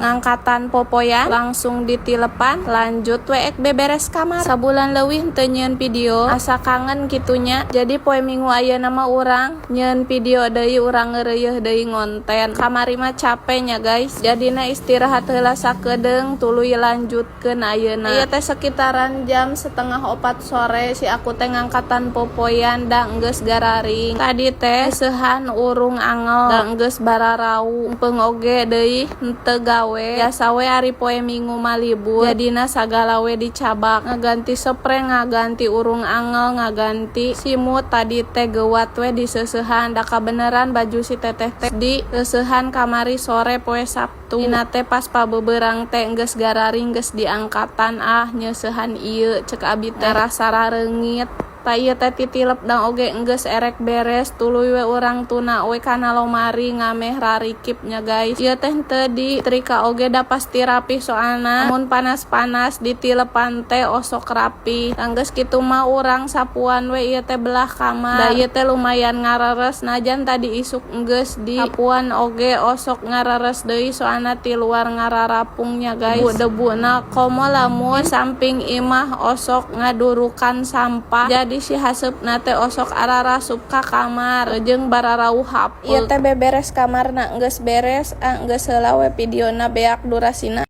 ngangkatan popoyan langsung ditilepan lanjut week beberes kamar. Sabulan leuwih teu nyieun video asa kangen kitunya. Jadi poe minggu aya nama urang nyieun video deui urang ngeureuyeuh deui ngonten. Kamari mah capeknya guys. Jadina istirahat heula sakedeung tuluy lanjutkeun ayeuna. Ieu teh sekitaran jam 3:30 sore si aku teh ngangkatan popoyan da geus gararing. Tadi teh seuhan urung angel da geus bararau. Empeung oge deui henteu gawe. Biasa we ari poe minggu mah libur. Jadina sagala we dicabak. Ngaganti spray, ngaganti urung angel, ngaganti simut. Tadi teh geuwat we di seusehan. Da kabeneran baju si teteh teh di seusehan kamari sore poe Sabtu. Dina teh pas pabeberang teh geus gararing geus diangkatan nyeusehan ieu cek abi teh rasa rareungit. Ta ieu teh titilep dang oge geus erek beres tuluy we urang tuna we kana lomari ngameh rarikipnya guys. Ieu teh teu ditrika oge da pasti rapih soalna mun panas-panas ditilepan teh osok rapih. Tang geus kitu mah urang sapuan we ieu teh belah kamar. Da ieu teh lumayan ngareres najan tadi isuk geus di sapuan oge osok ngareres deui soalna ti luar ngararapungnya guys. Debu-debuna komo lamun samping imah osok ngadurukan sampah. Jadi si haseupna teh osok ararasup ka kamar jeung bararauh hapul. Ieu teh beberes kamarna geus beres geus heula we videona beak durasina.